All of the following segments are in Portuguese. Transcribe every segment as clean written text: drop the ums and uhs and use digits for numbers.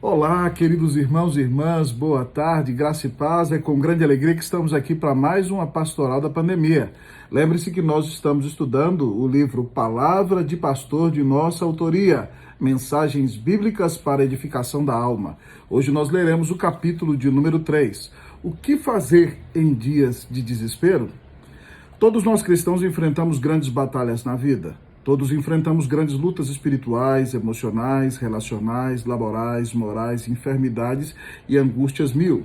Olá, queridos irmãos e irmãs, boa tarde, graça e paz. É com grande alegria que estamos aqui para mais uma pastoral da pandemia. Lembre-se que nós estamos estudando o livro Palavra de Pastor de nossa autoria, Mensagens Bíblicas para a Edificação da Alma. Hoje nós leremos o capítulo de número 3. O que fazer em dias de desespero? Todos nós cristãos enfrentamos grandes batalhas na vida. Todos enfrentamos grandes lutas espirituais, emocionais, relacionais, laborais, morais, enfermidades e angústias mil.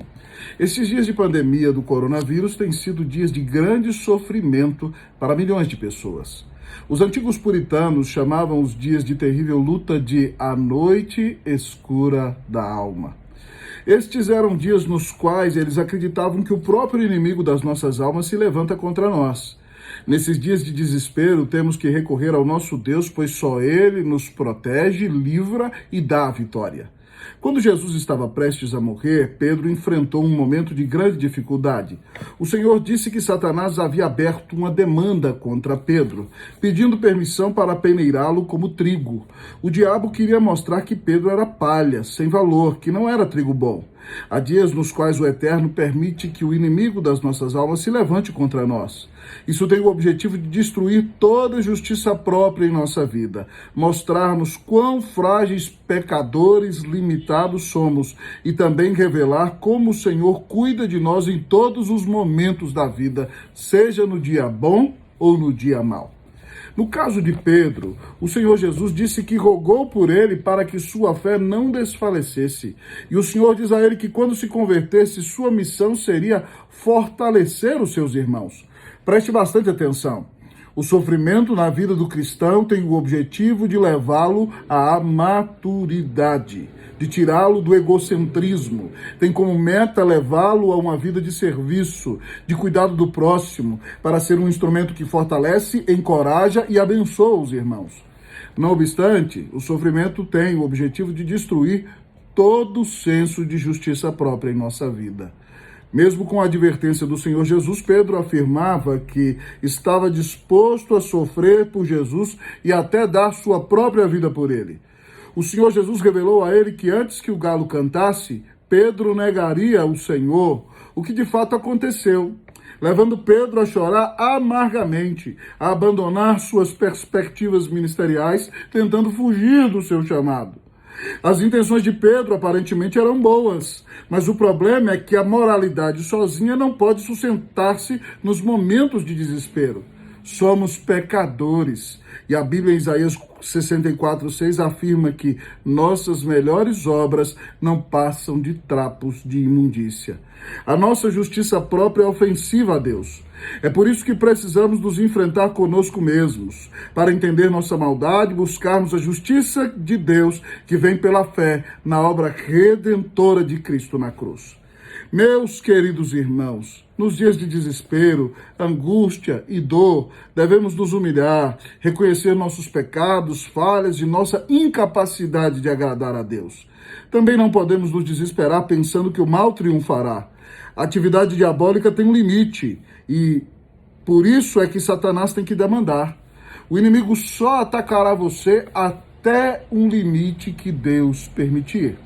Esses dias de pandemia do coronavírus têm sido dias de grande sofrimento para milhões de pessoas. Os antigos puritanos chamavam os dias de terrível luta de a noite escura da alma. Estes eram dias nos quais eles acreditavam que o próprio inimigo das nossas almas se levanta contra nós. Nesses dias de desespero, temos que recorrer ao nosso Deus, pois só Ele nos protege, livra e dá a vitória. Quando Jesus estava prestes a morrer, Pedro enfrentou um momento de grande dificuldade. O Senhor disse que Satanás havia aberto uma demanda contra Pedro, pedindo permissão para peneirá-lo como trigo. O diabo queria mostrar que Pedro era palha, sem valor, que não era trigo bom. Há dias nos quais o Eterno permite que o inimigo das nossas almas se levante contra nós. Isso tem o objetivo de destruir toda justiça própria em nossa vida, mostrar-nos quão frágeis, pecadores, limitados somos e também revelar como o Senhor cuida de nós em todos os momentos da vida, seja no dia bom ou no dia mau. No caso de Pedro, o Senhor Jesus disse que rogou por ele para que sua fé não desfalecesse. E o Senhor diz a ele que quando se convertesse, sua missão seria fortalecer os seus irmãos. Preste bastante atenção. O sofrimento na vida do cristão tem o objetivo de levá-lo à maturidade, de tirá-lo do egocentrismo. Tem como meta levá-lo a uma vida de serviço, de cuidado do próximo, para ser um instrumento que fortalece, encoraja e abençoa os irmãos. Não obstante, o sofrimento tem o objetivo de destruir todo o senso de justiça própria em nossa vida. Mesmo com a advertência do Senhor Jesus, Pedro afirmava que estava disposto a sofrer por Jesus e até dar sua própria vida por ele. O Senhor Jesus revelou a ele que antes que o galo cantasse, Pedro negaria o Senhor, o que de fato aconteceu, levando Pedro a chorar amargamente, a abandonar suas perspectivas ministeriais, tentando fugir do seu chamado. As intenções de Pedro aparentemente eram boas, mas o problema é que a moralidade sozinha não pode sustentar-se nos momentos de desespero. Somos pecadores. E a Bíblia em Isaías 64:6 afirma que nossas melhores obras não passam de trapos de imundícia. A nossa justiça própria é ofensiva a Deus. É por isso que precisamos nos enfrentar conosco mesmos, para entender nossa maldade, buscarmos a justiça de Deus que vem pela fé na obra redentora de Cristo na cruz. Meus queridos irmãos, nos dias de desespero, angústia e dor, devemos nos humilhar, reconhecer nossos pecados, falhas e nossa incapacidade de agradar a Deus. Também não podemos nos desesperar pensando que o mal triunfará. A atividade diabólica tem um limite e por isso é que Satanás tem que demandar. O inimigo só atacará você até um limite que Deus permitir.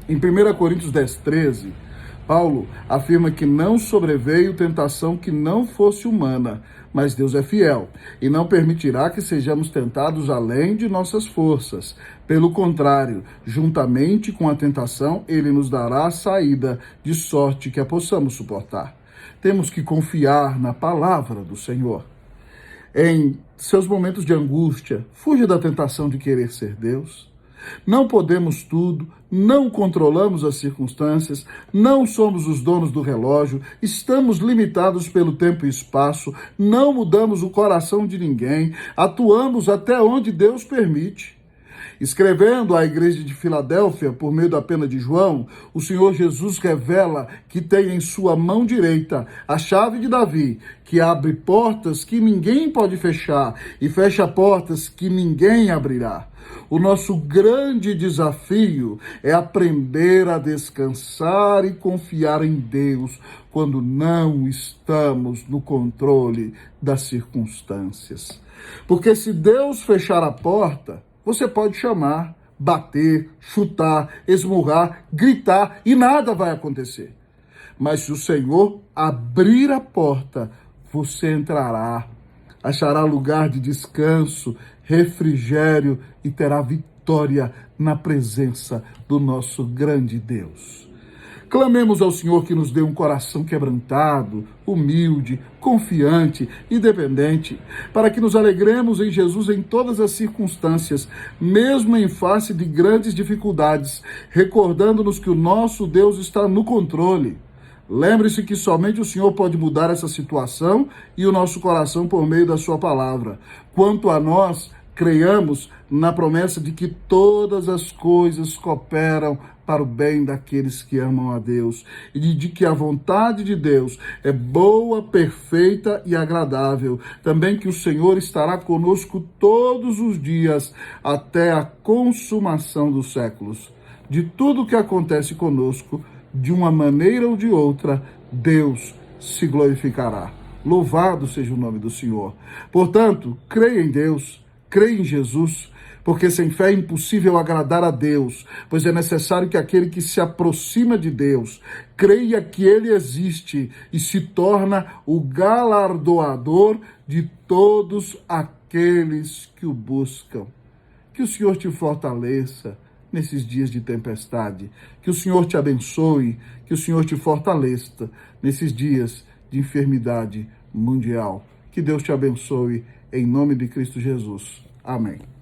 Em 1 Coríntios 10:13, Paulo afirma que não sobreveio tentação que não fosse humana, mas Deus é fiel e não permitirá que sejamos tentados além de nossas forças. Pelo contrário, juntamente com a tentação, ele nos dará a saída de sorte que a possamos suportar. Temos que confiar na palavra do Senhor. Em seus momentos de angústia, fuja da tentação de querer ser Deus. Não podemos tudo, não controlamos as circunstâncias, não somos os donos do relógio, estamos limitados pelo tempo e espaço, não mudamos o coração de ninguém, atuamos até onde Deus permite. Escrevendo à igreja de Filadélfia, por meio da pena de João, o Senhor Jesus revela que tem em sua mão direita a chave de Davi, que abre portas que ninguém pode fechar e fecha portas que ninguém abrirá. O nosso grande desafio é aprender a descansar e confiar em Deus quando não estamos no controle das circunstâncias. Porque se Deus fechar a porta, você pode chamar, bater, chutar, esmurrar, gritar e nada vai acontecer. Mas se o Senhor abrir a porta, você entrará, achará lugar de descanso, refrigério e terá vitória na presença do nosso grande Deus. Clamemos ao Senhor que nos dê um coração quebrantado, humilde, confiante e dependente, para que nos alegremos em Jesus em todas as circunstâncias, mesmo em face de grandes dificuldades, recordando-nos que o nosso Deus está no controle. Lembre-se que somente o Senhor pode mudar essa situação e o nosso coração por meio da sua palavra. Quanto a nós, creiamos na promessa de que todas as coisas cooperam para o bem daqueles que amam a Deus e de que a vontade de Deus é boa, perfeita e agradável. Também que o Senhor estará conosco todos os dias até a consumação dos séculos. De tudo que acontece conosco, de uma maneira ou de outra, Deus se glorificará. Louvado seja o nome do Senhor. Portanto, creia em Deus, creia em Jesus, porque sem fé é impossível agradar a Deus, pois é necessário que aquele que se aproxima de Deus creia que Ele existe e se torna o galardoador de todos aqueles que o buscam. Que o Senhor te fortaleça nesses dias de tempestade, que o Senhor te abençoe, que o Senhor te fortaleça nesses dias de enfermidade mundial. Que Deus te abençoe em nome de Cristo Jesus. Amém.